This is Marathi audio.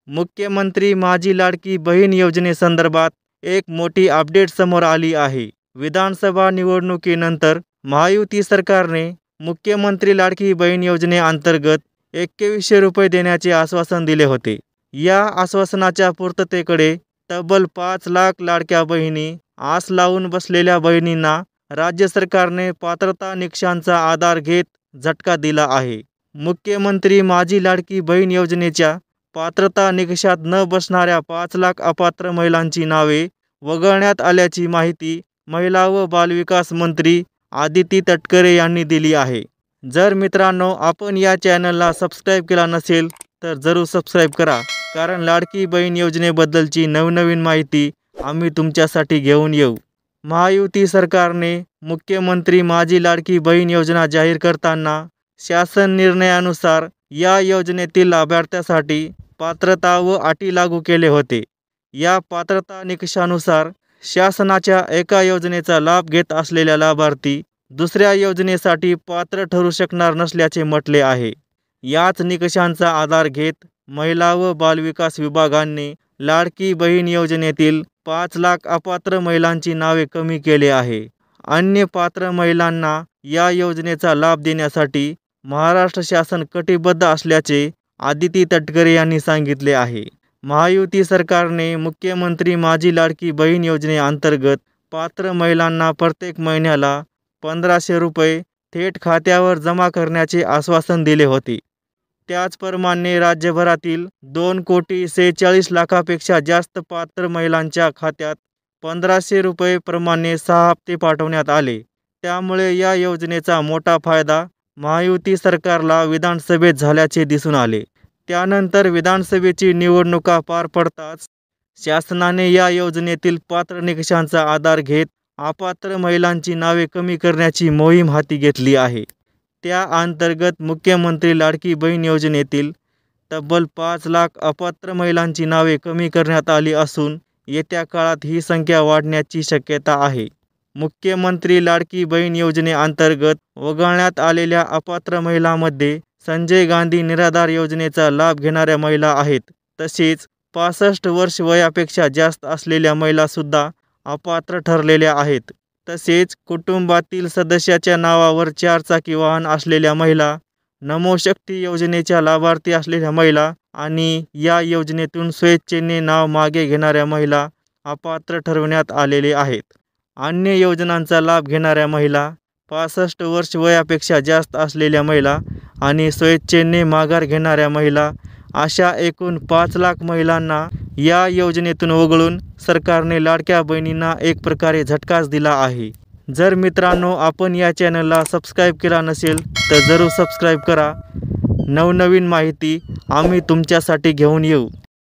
मुख्यमंत्री माझी लाडकी बहीण योजनेसंदर्भात एक मोठी अपडेट समोर आली आहे। विधानसभा निवडणुकीनंतर महायुती सरकारने मुख्यमंत्री लाडकी बहीण योजनेअंतर्गत 2100 रुपये देण्याचे आश्वासन दिले होते। या आश्वासनाच्या पूर्ततेकडे तब्बल 5 लाख लाडक्या बहिणी आस लावून बसलेल्या बहिणींना राज्य सरकारने पात्रता निकषांचा आधार घेत झटका दिला आहे। मुख्यमंत्री माझी लाडकी बहीण योजनेच्या पात्रता निकषात न बसणाऱ्या 5 लाख अपात्र महिलांची नावे वगळण्यात आल्याची माहिती महिला व बालविकास मंत्री आदिती तटकरे यांनी दिली आहे। जर मित्रांनो आपण या चॅनलला सबस्क्राईब केला नसेल तर जरूर सबस्क्राईब करा, कारण लाडकी बहीण योजनेबद्दलची नवनवीन माहिती आम्ही तुमच्यासाठी घेऊन येऊ। महायुती सरकारने मुख्यमंत्री माझी लाडकी बहीण योजना जाहीर करताना शासन निर्णयानुसार या योजनेतील लाभार्थ्यासाठी पात्रता व अटी लागू केले होते। या पात्रता निकषानुसार शासनाच्या एका योजनेचा लाभ घेत असलेल्या लाभार्थी दुसऱ्या योजनेसाठी पात्र ठरू शकणार नसल्याचे म्हटले आहे। याच निकषांचा आधार घेत महिला व बालविकास विभागाने लाडकी बहीण योजनेतील 5 लाख अपात्र महिलांची नावे कमी केले आहे। अन्य पात्र महिलांना या योजनेचा लाभ देण्यासाठी महाराष्ट्र शासन कटिबद्ध असल्याचे आदिती तटकरे यांनी सांगितले आहे। महायुती सरकारने मुख्यमंत्री माझी लाडकी बहीण योजनेअंतर्गत पात्र महिलांना प्रत्येक महिन्याला 1500 रुपये थेट खात्यावर जमा करण्याचे आश्वासन दिले होते। त्याचप्रमाणे राज्यभरातील 2,46,00,000पेक्षा जास्त पात्र महिलांच्या खात्यात 1500 रुपये प्रमाणे 6 हप्ते पाठवण्यात आले। त्यामुळे या योजनेचा मोठा फायदा महायुती सरकारला विधानसभेत झाल्याचे दिसून आले। त्यानंतर विधानसभेची निवडणुका पार पडताच शासनाने या योजनेतील पात्र निकषांचा आधार घेत अपात्र महिलांची नावे कमी करण्याची मोहीम हाती घेतली आहे। त्या अंतर्गत मुख्यमंत्री लाडकी बहीण योजनेतील तब्बल 5 लाख अपात्र महिलांची नावे कमी करण्यात आली असून येत्या काळात ही संख्या वाढण्याची शक्यता आहे। मुख्यमंत्री लाडकी बहीण योजनेअंतर्गत वगळण्यात आलेल्या अपात्र महिलांमध्ये संजय गांधी निराधार योजनेचा लाभ घेणाऱ्या महिला आहेत। तसेच 65 वर्ष वयापेक्षा जास्त असलेल्या महिलासुद्धा अपात्र ठरलेल्या आहेत। तसेच कुटुंबातील सदस्याच्या नावावर 4 चाकी वाहन असलेल्या महिला, नमोशक्ती योजनेच्या लाभार्थी असलेल्या महिला आणि या योजनेतून स्वेच्छेने नाव मागे घेणाऱ्या महिला अपात्र ठरवण्यात आलेले आहेत। अन्य योजनांचा लाभ घेणाऱ्या महिला, 65 वर्ष वयापेक्षा जास्त असलेल्या महिला आणि स्वेच्छेने माघार घेणाऱ्या महिला अशा एकूण 5 लाख महिलांना या योजनेतून वगळून सरकारने लाडक्या बहिणींना एक प्रकारे झटकाच दिला आहे। जर मित्रांनो आपण या चॅनलला सबस्क्राईब केला नसेल तर जरूर सबस्क्राईब करा। नवनवीन माहिती आम्ही तुमच्यासाठी घेऊन येऊ।